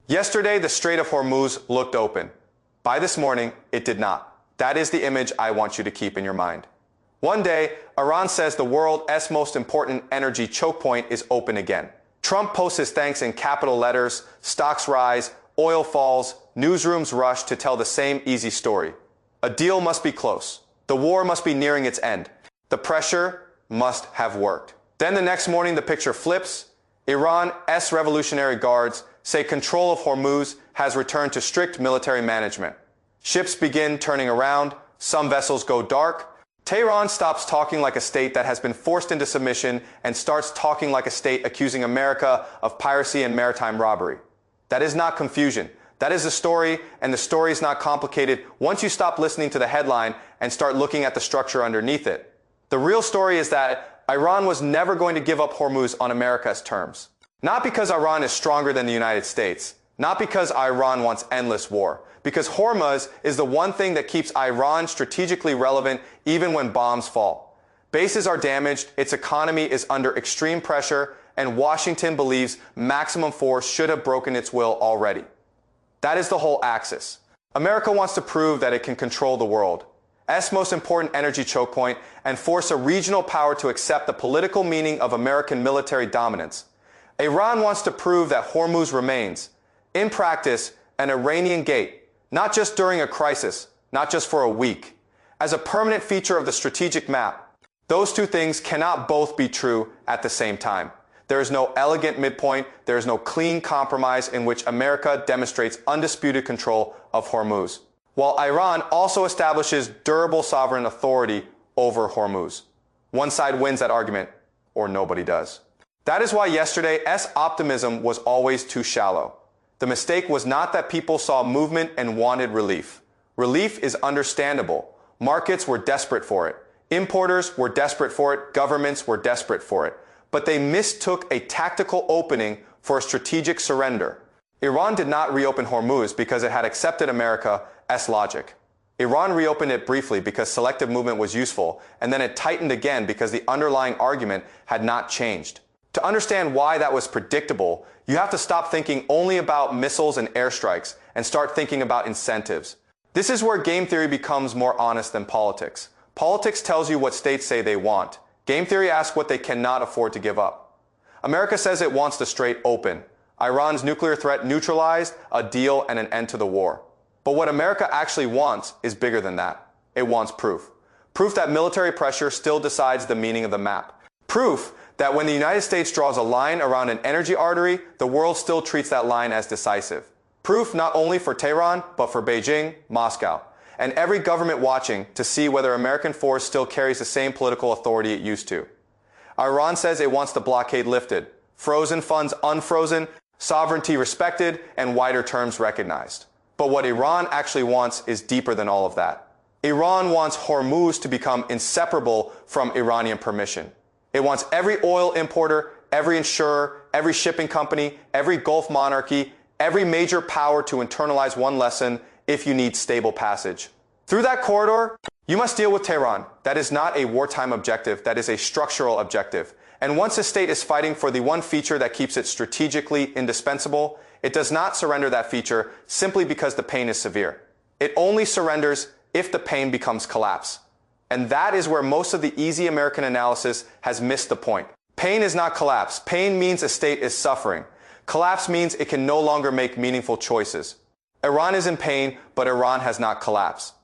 Yesterday, the Strait of Hormuz looked open. By this morning, it did not. That is the image I want you to keep in your mind. One day, Iran says the world's most important energy choke point is open again. Trump posts his thanks in capital letters, stocks rise, oil falls, newsrooms rush to tell the same easy story. A deal must be close. The war must be nearing its end. The pressure must have worked. Then the next morning, the picture flips. Iran's Revolutionary Guards say control of Hormuz has returned to strict military management. Ships begin turning around. Some vessels go dark. Tehran stops talking like a state that has been forced into submission and starts talking like a state accusing America of piracy and maritime robbery. That is not confusion. That is the story, and the story is not complicated once you stop listening to the headline and start looking at the structure underneath it. The real story is that Iran was never going to give up Hormuz on America's terms. Not because Iran is stronger than the United States. Not because Iran wants endless war. Because Hormuz is the one thing that keeps Iran strategically relevant even when bombs fall. Bases are damaged, its economy is under extreme pressure, and Washington believes maximum force should have broken its will already. That is the whole axis. America wants to prove that it can control the world's most important energy choke point and force a regional power to accept the political meaning of American military dominance. Iran wants to prove that Hormuz remains, in practice, an Iranian gate, not just during a crisis, not just for a week, as a permanent feature of the strategic map. Those two things cannot both be true at the same time. There is no elegant midpoint, there is no clean compromise in which America demonstrates undisputed control of Hormuz, while Iran also establishes durable sovereign authority over Hormuz. One side wins that argument, or nobody does. That is why yesterday's optimism was always too shallow. The mistake was not that people saw movement and wanted relief. Relief is understandable. Markets were desperate for it. Importers were desperate for it. Governments were desperate for it. But they mistook a tactical opening for a strategic surrender. Iran did not reopen Hormuz because it had accepted America's logic. Iran reopened it briefly because selective movement was useful, and then it tightened again because the underlying argument had not changed. To understand why that was predictable, you have to stop thinking only about missiles and airstrikes and start thinking about incentives. This is where game theory becomes more honest than politics. Politics tells you what states say they want. Game theory asks what they cannot afford to give up. America says it wants the strait open, Iran's nuclear threat neutralized, a deal, and an end to the war. But what America actually wants is bigger than that. It wants proof. Proof that military pressure still decides the meaning of the map. Proof that when the United States draws a line around an energy artery, the world still treats that line as decisive. Proof not only for Tehran, but for Beijing, Moscow, and every government watching to see whether American force still carries the same political authority it used to. Iran says it wants the blockade lifted, frozen funds unfrozen, sovereignty respected, and wider terms recognized. But what Iran actually wants is deeper than all of that. Iran wants Hormuz to become inseparable from Iranian permission. It wants every oil importer, every insurer, every shipping company, every Gulf monarchy, every major power to internalize one lesson: if you need stable passage through that corridor, you must deal with Tehran. That is not a wartime objective, that is a structural objective. And once a state is fighting for the one feature that keeps it strategically indispensable, it does not surrender that feature simply because the pain is severe. It only surrenders if the pain becomes collapse. And that is where most of the easy American analysis has missed the point. Pain is not collapse. Pain means a state is suffering. Collapse means it can no longer make meaningful choices. Iran is in pain, but Iran has not collapsed.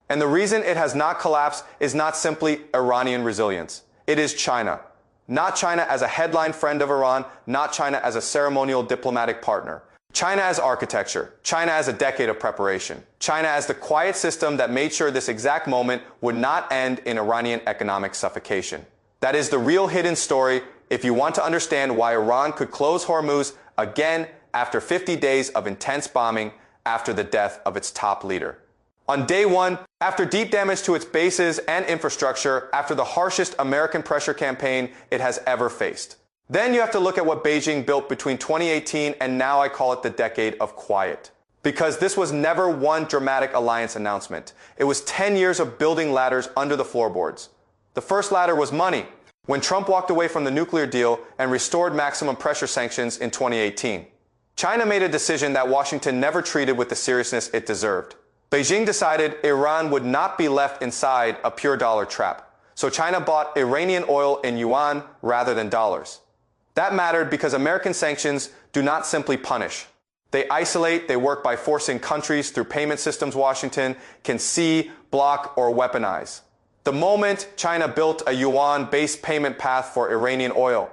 And the reason it has not collapsed is not simply Iranian resilience. It is China. Not China as a headline friend of Iran, not China as a ceremonial diplomatic partner. China as architecture, China as a decade of preparation, China as the quiet system that made sure this exact moment would not end in Iranian economic suffocation. That is the real hidden story if you want to understand why Iran could close Hormuz again after 50 days of intense bombing after the death of its top leader. On day one, after deep damage to its bases and infrastructure, after the harshest American pressure campaign it has ever faced. Then you have to look at what Beijing built between 2018 and now I call it the decade of quiet. Because this was never one dramatic alliance announcement. It was 10 years of building ladders under the floorboards. The first ladder was money, when Trump walked away from the nuclear deal and restored maximum pressure sanctions in 2018. China made a decision that Washington never treated with the seriousness it deserved. Beijing decided Iran would not be left inside a pure dollar trap, so China bought Iranian oil in yuan rather than dollars. That mattered because American sanctions do not simply punish. They isolate, they work by forcing countries through payment systems Washington can see, block, or weaponize. The moment China built a yuan-based payment path for Iranian oil,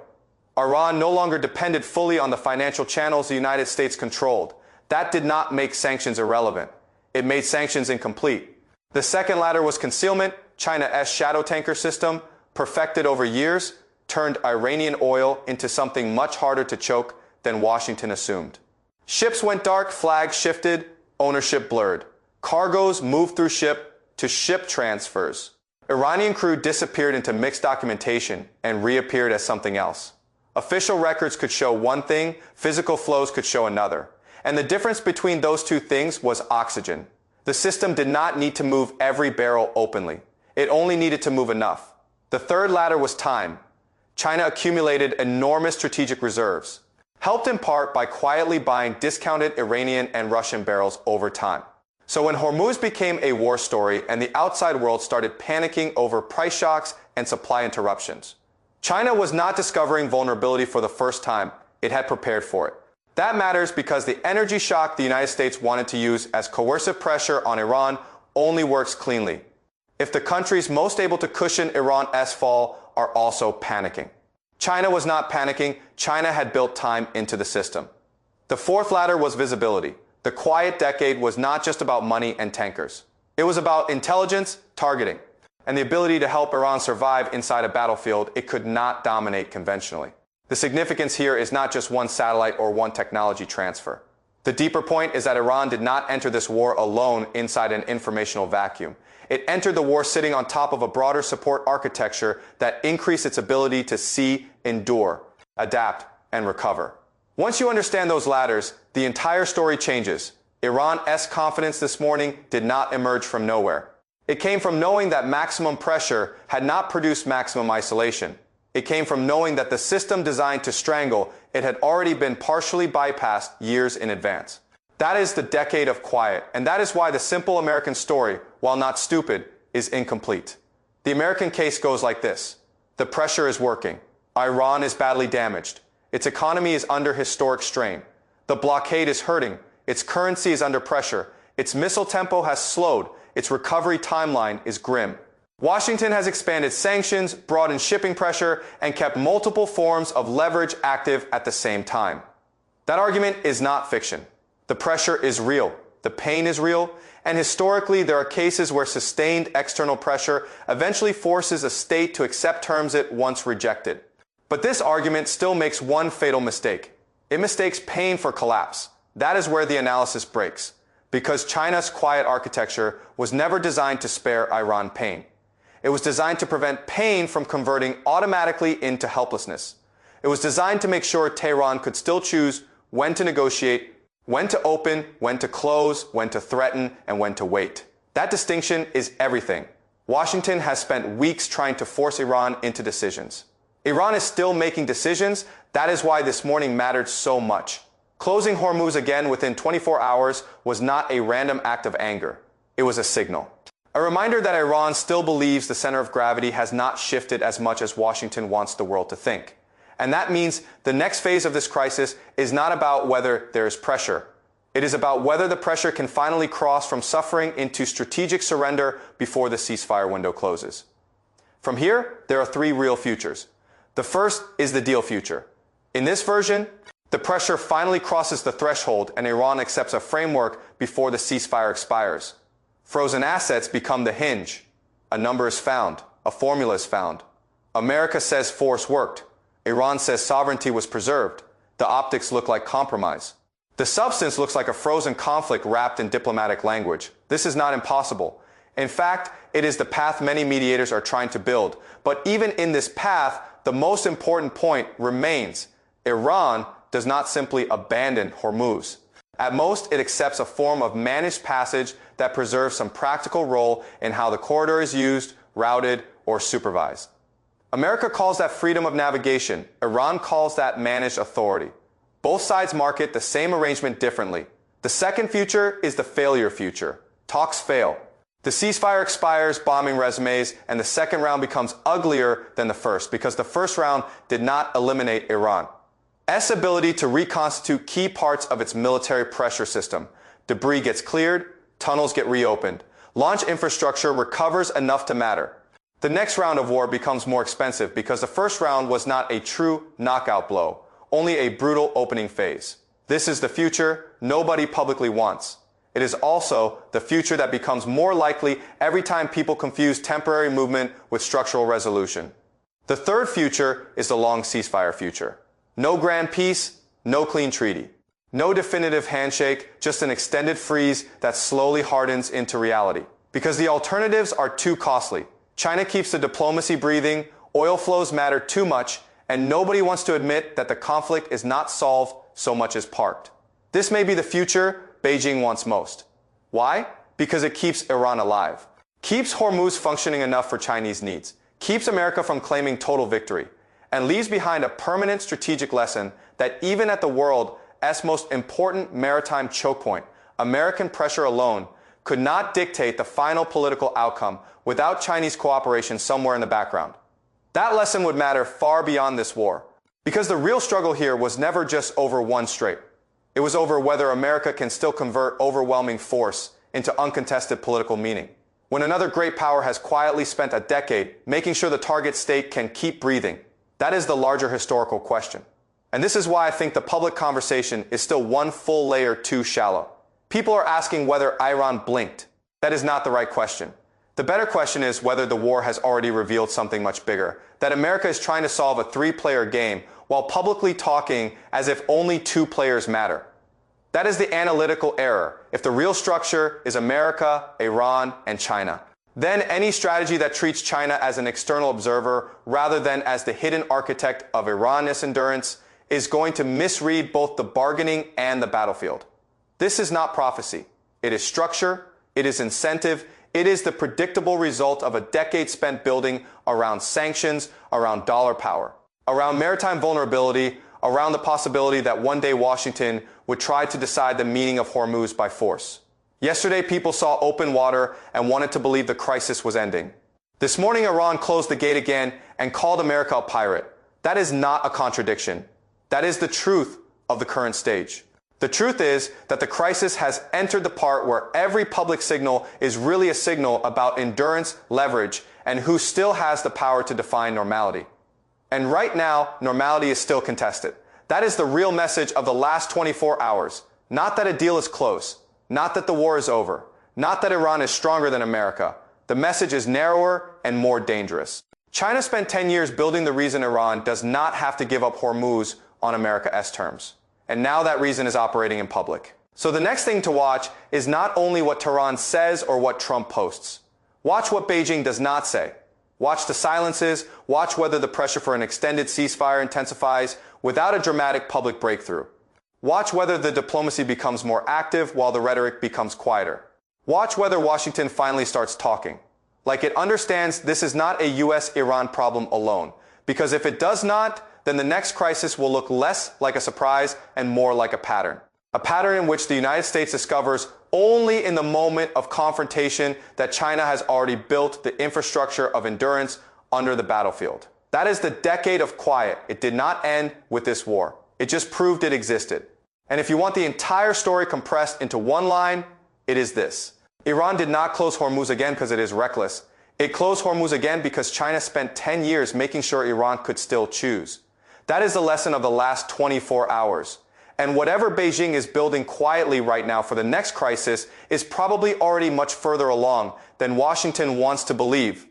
Iran no longer depended fully on the financial channels the United States controlled. That did not make sanctions irrelevant. It made sanctions incomplete. The second ladder was concealment. China's shadow tanker system, perfected over years, turned Iranian oil into something much harder to choke than Washington assumed. Ships went dark, flags shifted, ownership blurred. Cargoes moved through ship to ship transfers. Iranian crew disappeared into mixed documentation and reappeared as something else. Official records could show one thing, physical flows could show another. And the difference between those two things was oxygen. The system did not need to move every barrel openly. It only needed to move enough. The third ladder was time. China accumulated enormous strategic reserves, helped in part by quietly buying discounted Iranian and Russian barrels over time. So when Hormuz became a war story and the outside world started panicking over price shocks and supply interruptions, China was not discovering vulnerability for the first time. It had prepared for it. That matters because the energy shock the United States wanted to use as coercive pressure on Iran only works cleanly if the countries most able to cushion Iran's fall are also panicking. China was not panicking. China had built time into the system. The fourth ladder was visibility. The quiet decade was not just about money and tankers. It was about intelligence, targeting, and the ability to help Iran survive inside a battlefield it could not dominate conventionally. The significance here is not just one satellite or one technology transfer. The deeper point is that Iran did not enter this war alone inside an informational vacuum. It entered the war sitting on top of a broader support architecture that increased its ability to see, endure, adapt, and recover. Once you understand those ladders, the entire story changes. Iran's confidence this morning did not emerge from nowhere. It came from knowing that maximum pressure had not produced maximum isolation. It came from knowing that the system designed to strangle it had already been partially bypassed years in advance. That is the decade of quiet, and that is why the simple American story, while not stupid, is incomplete. The American case goes like this. The pressure is working. Iran is badly damaged. Its economy is under historic strain. The blockade is hurting. Its currency is under pressure. Its missile tempo has slowed. Its recovery timeline is grim. Washington has expanded sanctions, broadened shipping pressure, and kept multiple forms of leverage active at the same time. That argument is not fiction. The pressure is real. The pain is real. And historically, there are cases where sustained external pressure eventually forces a state to accept terms it once rejected. But this argument still makes one fatal mistake. It mistakes pain for collapse. That is where the analysis breaks. Because China's quiet architecture was never designed to spare Iran pain. It was designed to prevent pain from converting automatically into helplessness. It was designed to make sure Tehran could still choose when to negotiate, when to open, when to close, when to threaten, and when to wait. That distinction is everything. Washington has spent weeks trying to force Iran into decisions. Iran is still making decisions. That is why this morning mattered so much. Closing Hormuz again within 24 hours was not a random act of anger. It was a signal. A reminder that Iran still believes the center of gravity has not shifted as much as Washington wants the world to think. And that means the next phase of this crisis is not about whether there is pressure. It is about whether the pressure can finally cross from suffering into strategic surrender before the ceasefire window closes. From here, there are three real futures. The first is the deal future. In this version, the pressure finally crosses the threshold and Iran accepts a framework before the ceasefire expires. Frozen assets become the hinge. A number is found. A formula is found. America says force worked. Iran says sovereignty was preserved. The optics look like compromise. The substance looks like a frozen conflict wrapped in diplomatic language. This is not impossible. In fact, it is the path many mediators are trying to build. But even in this path, the most important point remains. Iran does not simply abandon Hormuz. At most, it accepts a form of managed passage that preserves some practical role in how the corridor is used, routed, or supervised. America calls that freedom of navigation. Iran calls that managed authority. Both sides market the same arrangement differently. The second future is the failure future. Talks fail. The ceasefire expires, bombing resumes, and the second round becomes uglier than the first because the first round did not eliminate Iran's ability to reconstitute key parts of its military pressure system. Debris gets cleared, tunnels get reopened. Launch infrastructure recovers enough to matter. The next round of war becomes more expensive because the first round was not a true knockout blow, only a brutal opening phase. This is the future nobody publicly wants. It is also the future that becomes more likely every time people confuse temporary movement with structural resolution. The third future is the long ceasefire future. No grand peace, no clean treaty. No definitive handshake, just an extended freeze that slowly hardens into reality. Because the alternatives are too costly. China keeps the diplomacy breathing, oil flows matter too much, and nobody wants to admit that the conflict is not solved so much as parked. This may be the future Beijing wants most. Why? Because it keeps Iran alive. Keeps Hormuz functioning enough for Chinese needs. Keeps America from claiming total victory. And leaves behind a permanent strategic lesson that even at the world's most important maritime choke point, American pressure alone could not dictate the final political outcome without Chinese cooperation somewhere in the background. That lesson would matter far beyond this war. Because the real struggle here was never just over one strait. It was over whether America can still convert overwhelming force into uncontested political meaning. When another great power has quietly spent a decade making sure the target state can keep breathing, that is the larger historical question. And this is why I think the public conversation is still one full layer too shallow. People are asking whether Iran blinked. That is not the right question. The better question is whether the war has already revealed something much bigger, that America is trying to solve a three-player game while publicly talking as if only two players matter. That is the analytical error. If the real structure is America, Iran, and China, then any strategy that treats China as an external observer rather than as the hidden architect of Iran's endurance is going to misread both the bargaining and the battlefield. This is not prophecy. It is structure. It is incentive. It is the predictable result of a decade spent building around sanctions, around dollar power, around maritime vulnerability, around the possibility that one day Washington would try to decide the meaning of Hormuz by force. Yesterday, people saw open water and wanted to believe the crisis was ending. This morning, Iran closed the gate again and called America a pirate. That is not a contradiction. That is the truth of the current stage. The truth is that the crisis has entered the part where every public signal is really a signal about endurance, leverage, and who still has the power to define normality. And right now, normality is still contested. That is the real message of the last 24 hours. Not that a deal is close. Not that the war is over. Not that Iran is stronger than America. The message is narrower and more dangerous. China spent 10 years building the reason Iran does not have to give up Hormuz on America's terms. And now that reason is operating in public. So the next thing to watch is not only what Tehran says or what Trump posts. Watch what Beijing does not say. Watch the silences. Watch whether the pressure for an extended ceasefire intensifies without a dramatic public breakthrough. Watch whether the diplomacy becomes more active while the rhetoric becomes quieter. Watch whether Washington finally starts talking. Like it understands this is not a U.S. Iran problem alone. Because if it does not, then the next crisis will look less like a surprise and more like a pattern. A pattern in which the United States discovers only in the moment of confrontation that China has already built the infrastructure of endurance under the battlefield. That is the decade of quiet. It did not end with this war. It just proved it existed. And if you want the entire story compressed into one line, it is this. Iran did not close Hormuz again because it is reckless. It closed Hormuz again because China spent 10 years making sure Iran could still choose. That is the lesson of the last 24 hours. And whatever Beijing is building quietly right now for the next crisis is probably already much further along than Washington wants to believe.